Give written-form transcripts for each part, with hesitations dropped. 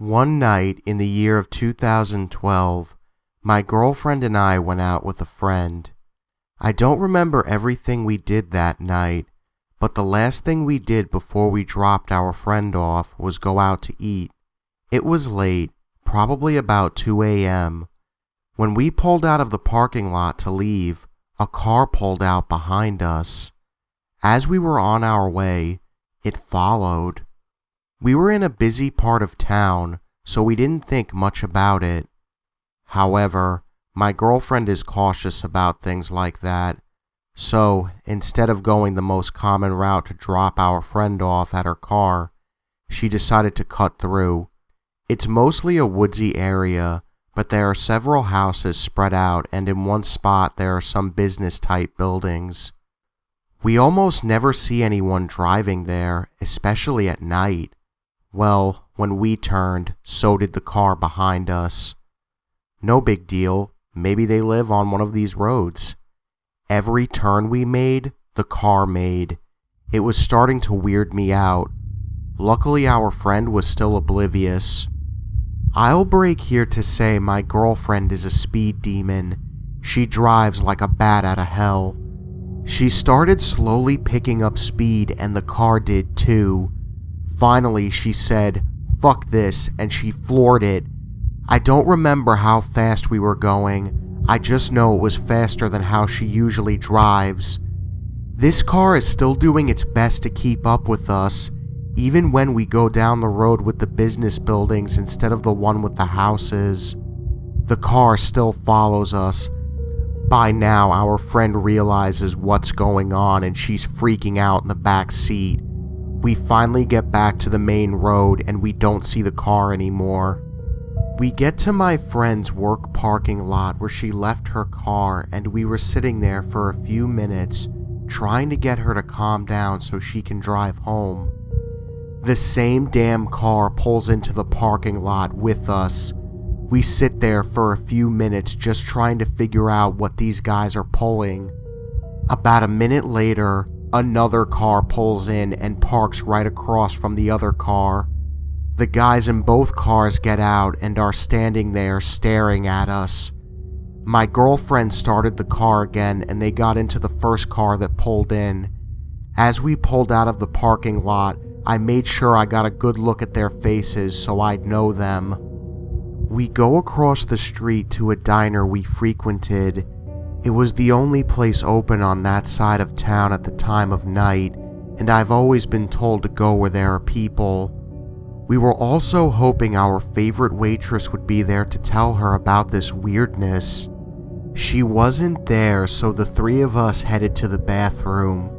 One night in the year of 2012, my girlfriend and I went out with a friend. I don't remember everything we did that night, but the last thing we did before we dropped our friend off was go out to eat. It was late, probably about 2 a.m. When we pulled out of the parking lot to leave, a car pulled out behind us. As we were on our way, it followed. We were in a busy part of town, so we didn't think much about it. However, my girlfriend is cautious about things like that, so instead of going the most common route to drop our friend off at her car, she decided to cut through. It's mostly a woodsy area, but there are several houses spread out, and in one spot there are some business-type buildings. We almost never see anyone driving there, especially at night. Well, when we turned, so did the car behind us. No big deal, maybe they live on one of these roads. Every turn we made, the car made. It was starting to weird me out. Luckily, our friend was still oblivious. I'll break here to say my girlfriend is a speed demon. She drives like a bat out of hell. She started slowly picking up speed and the car did too. Finally, she said, "Fuck this," and she floored it. I don't remember how fast we were going. I just know it was faster than how she usually drives. This car is still doing its best to keep up with us, even when we go down the road with the business buildings instead of the one with the houses. The car still follows us. By now, our friend realizes what's going on and she's freaking out in the back seat. We finally get back to the main road and we don't see the car anymore. We get to my friend's work parking lot where she left her car, and we were sitting there for a few minutes trying to get her to calm down so she can drive home. The same damn car pulls into the parking lot with us. We sit there for a few minutes just trying to figure out what these guys are pulling. About a minute later, another car pulls in and parks right across from the other car. The guys in both cars get out and are standing there staring at us. My girlfriend started the car again and they got into the first car that pulled in. As we pulled out of the parking lot, I made sure I got a good look at their faces so I'd know them. We go across the street to a diner we frequented. It was the only place open on that side of town at the time of night, and I've always been told to go where there are people. We were also hoping our favorite waitress would be there to tell her about this weirdness. She wasn't there, so the three of us headed to the bathroom.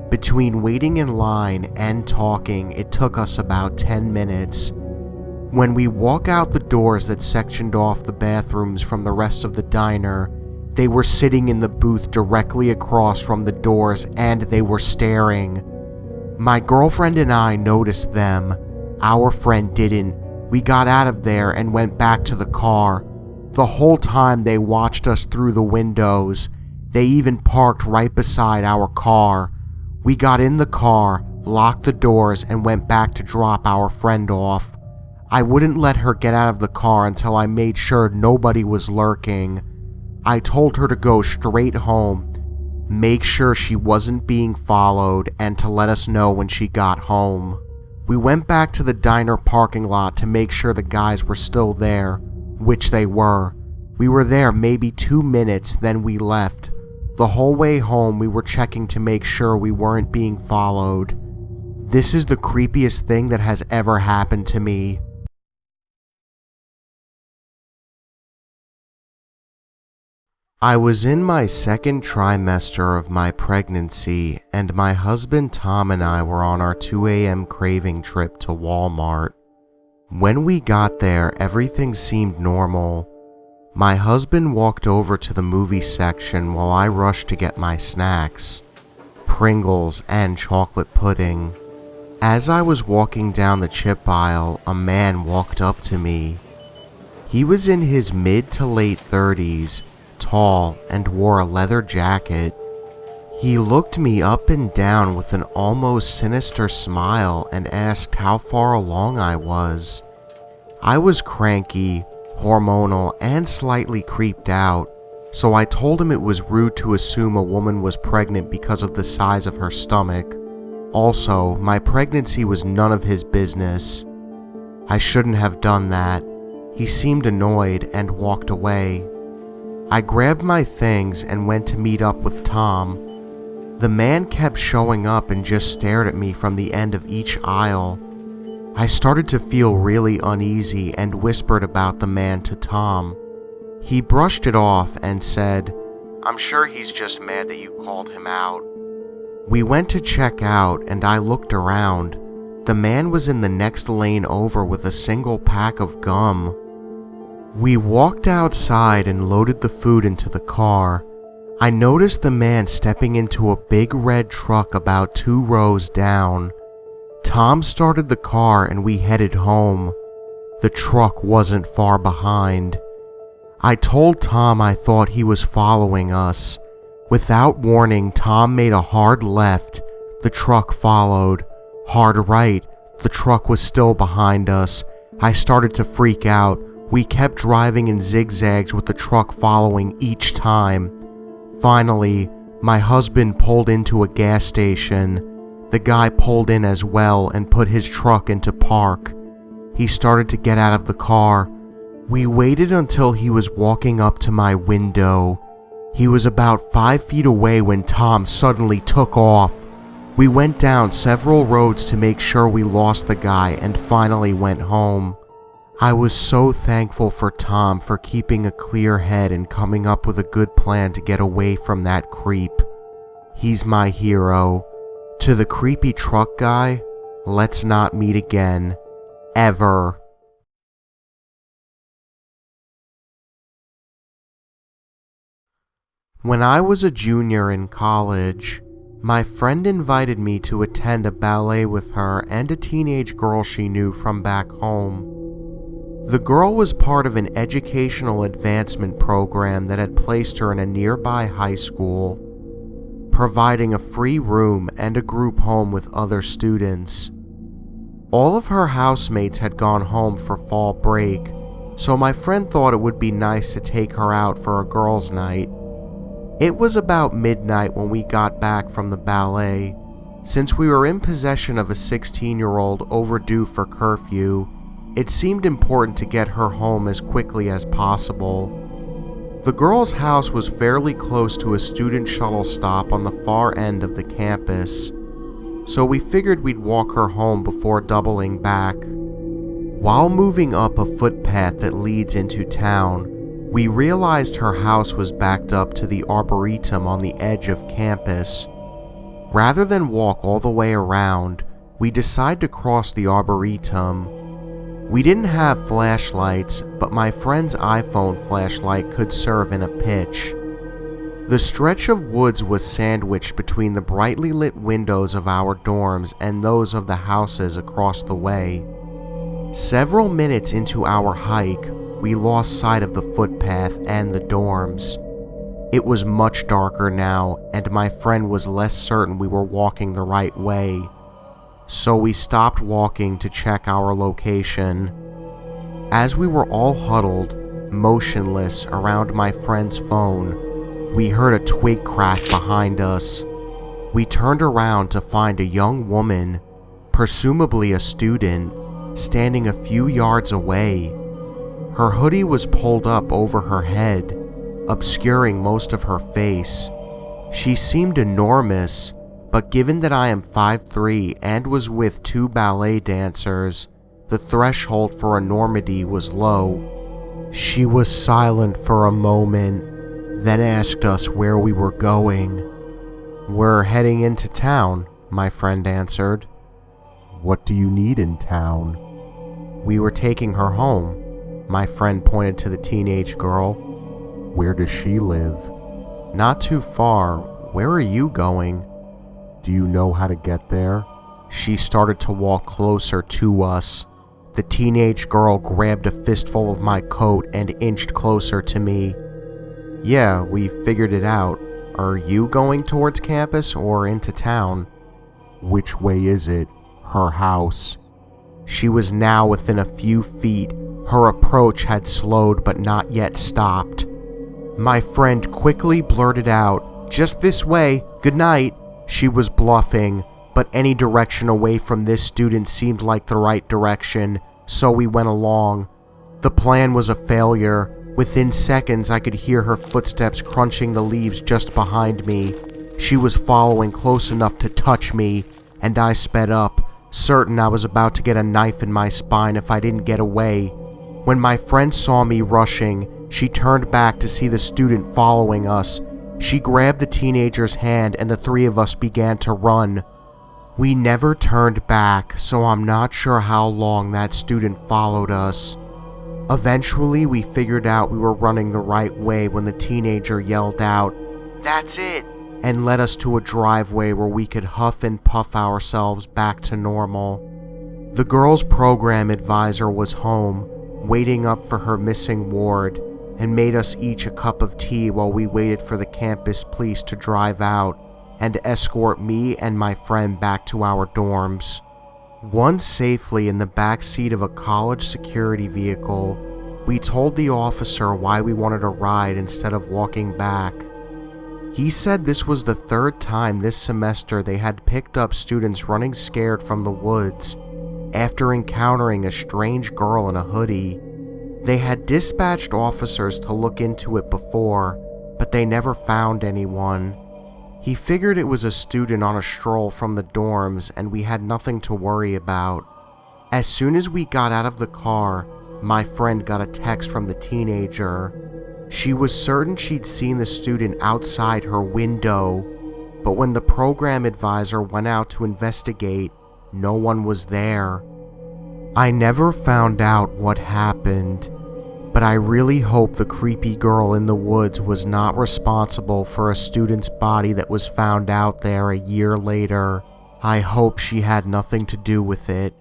Between waiting in line and talking, it took us about 10 minutes. When we walk out the doors that sectioned off the bathrooms from the rest of the diner, they were sitting in the booth directly across from the doors and they were staring. My girlfriend and I noticed them. Our friend didn't. We got out of there and went back to the car. The whole time they watched us through the windows. They even parked right beside our car. We got in the car, locked the doors, and went back to drop our friend off. I wouldn't let her get out of the car until I made sure nobody was lurking. I told her to go straight home, make sure she wasn't being followed, and to let us know when she got home. We went back to the diner parking lot to make sure the guys were still there, which they were. We were there maybe 2 minutes, then we left. The whole way home we were checking to make sure we weren't being followed. This is the creepiest thing that has ever happened to me. I was in my second trimester of my pregnancy, and my husband Tom and I were on our 2 a.m. craving trip to Walmart. When we got there, everything seemed normal. My husband walked over to the movie section while I rushed to get my snacks, Pringles and chocolate pudding. As I was walking down the chip aisle, a man walked up to me. He was in his mid to late 30s, tall, and wore a leather jacket. He looked me up and down with an almost sinister smile and asked how far along I was. I was cranky, hormonal, and slightly creeped out, so I told him it was rude to assume a woman was pregnant because of the size of her stomach. Also, my pregnancy was none of his business. I shouldn't have done that. He seemed annoyed and walked away. I grabbed my things and went to meet up with Tom. The man kept showing up and just stared at me from the end of each aisle. I started to feel really uneasy and whispered about the man to Tom. He brushed it off and said, "I'm sure he's just mad that you called him out." We went to check out and I looked around. The man was in the next lane over with a single pack of gum. We walked outside and loaded the food into the car. I noticed the man stepping into a big red truck about 2 rows down. Tom started the car and we headed home. The truck wasn't far behind. I told Tom I thought he was following us. Without warning, Tom made a hard left. The truck followed. Hard right. The truck was still behind us. I started to freak out. We kept driving in zigzags with the truck following each time. Finally, my husband pulled into a gas station. The guy pulled in as well and put his truck into park. He started to get out of the car. We waited until he was walking up to my window. He was about 5 feet away when Tom suddenly took off. We went down several roads to make sure we lost the guy and finally went home. I was so thankful for Tom for keeping a clear head and coming up with a good plan to get away from that creep. He's my hero. To the creepy truck guy, let's not meet again. Ever. When I was a junior in college, my friend invited me to attend a ballet with her and a teenage girl she knew from back home. The girl was part of an educational advancement program that had placed her in a nearby high school, providing a free room and a group home with other students. All of her housemates had gone home for fall break, so my friend thought it would be nice to take her out for a girls' night. It was about midnight when we got back from the ballet. Since we were in possession of a 16-year-old overdue for curfew, it seemed important to get her home as quickly as possible. The girl's house was fairly close to a student shuttle stop on the far end of the campus, so we figured we'd walk her home before doubling back. While moving up a footpath that leads into town, we realized her house was backed up to the arboretum on the edge of campus. Rather than walk all the way around, we decided to cross the arboretum. We didn't have flashlights, but my friend's iPhone flashlight could serve in a pinch. The stretch of woods was sandwiched between the brightly lit windows of our dorms and those of the houses across the way. Several minutes into our hike, we lost sight of the footpath and the dorms. It was much darker now, and my friend was less certain we were walking the right way. So we stopped walking to check our location. As we were all huddled, motionless around my friend's phone, we heard a twig crack behind us. We turned around to find a young woman, presumably a student, standing a few yards away. Her hoodie was pulled up over her head, obscuring most of her face. She seemed enormous, but given that I am 5'3" and was with 2 ballet dancers, the threshold for enormity was low. She was silent for a moment, then asked us where we were going. "We're heading into town," my friend answered. "What do you need in town?" "We were taking her home." My friend pointed to the teenage girl. "Where does she live?" "Not too far. Where are you going?" "Do you know how to get there?" She started to walk closer to us. The teenage girl grabbed a fistful of my coat and inched closer to me. "Yeah, we figured it out. Are you going towards campus or into town?" "Which way is it? Her house?" She was now within a few feet, Her approach had slowed but not yet stopped. My friend quickly blurted out, "Just this way, good night." She was bluffing, but any direction away from this student seemed like the right direction, so we went along. The plan was a failure. Within seconds, I could hear her footsteps crunching the leaves just behind me. She was following close enough to touch me, and I sped up, certain I was about to get a knife in my spine if I didn't get away. When my friend saw me rushing, she turned back to see the student following us. She grabbed the teenager's hand and the three of us began to run. We never turned back, so I'm not sure how long that student followed us. Eventually, we figured out we were running the right way when the teenager yelled out, "That's it!" and led us to a driveway where we could huff and puff ourselves back to normal. The girl's program advisor was home, waiting up for her missing ward, and made us each a cup of tea while we waited for the campus police to drive out and escort me and my friend back to our dorms. Once safely in the back seat of a college security vehicle, we told the officer why we wanted a ride instead of walking back. He said this was the third time this semester they had picked up students running scared from the woods after encountering a strange girl in a hoodie. They had dispatched officers to look into it before, but they never found anyone. He figured it was a student on a stroll from the dorms and we had nothing to worry about. As soon as we got out of the car, my friend got a text from the teenager. She was certain she'd seen the student outside her window, but when the program advisor went out to investigate, no one was there. I never found out what happened, but I really hope the creepy girl in the woods was not responsible for a student's body that was found out there a year later. I hope she had nothing to do with it.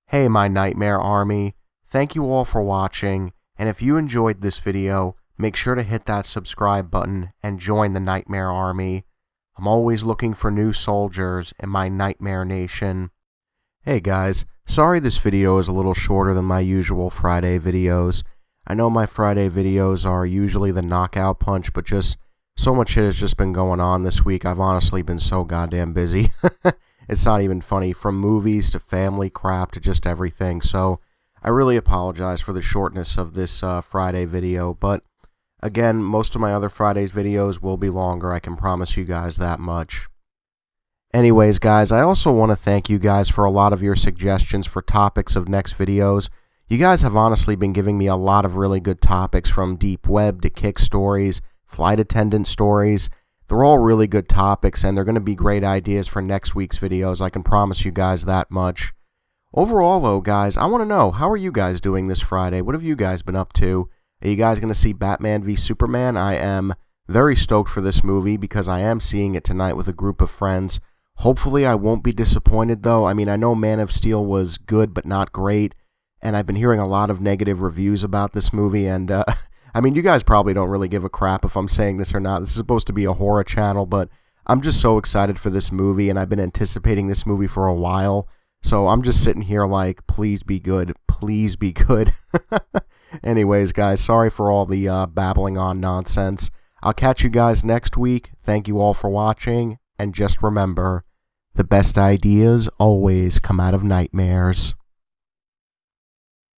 Hey my Nightmare Army, thank you all for watching, and if you enjoyed this video, make sure to hit that subscribe button and join the Nightmare Army. I'm always looking for new soldiers in my Nightmare Nation. Hey guys, sorry this video is a little shorter than my usual Friday videos. I know my Friday videos are usually the knockout punch, but just so much shit has just been going on this week. I've honestly been so goddamn busy. It's not even funny, from movies to family crap to just everything. So I really apologize for the shortness of this Friday video, but again, most of my other Fridays videos will be longer, I can promise you guys that much. Anyways, guys, I also want to thank you guys for a lot of your suggestions for topics of next videos. You guys have honestly been giving me a lot of really good topics, from deep web to kick stories, flight attendant stories. They're all really good topics, and they're going to be great ideas for next week's videos. I can promise you guys that much. Overall, though, guys, I want to know, how are you guys doing this Friday? What have you guys been up to? Are you guys going to see Batman v Superman? I am very stoked for this movie because I am seeing it tonight with a group of friends. Hopefully I won't be disappointed, though. I mean, I know Man of Steel was good but not great, and I've been hearing a lot of negative reviews about this movie, and I mean, you guys probably don't really give a crap if I'm saying this or not. This is supposed to be a horror channel, but I'm just so excited for this movie, and I've been anticipating this movie for a while, so I'm just sitting here like, please be good, please be good. Anyways, guys, sorry for all the babbling on nonsense. I'll catch you guys next week. Thank you all for watching, and just remember, the best ideas always come out of nightmares.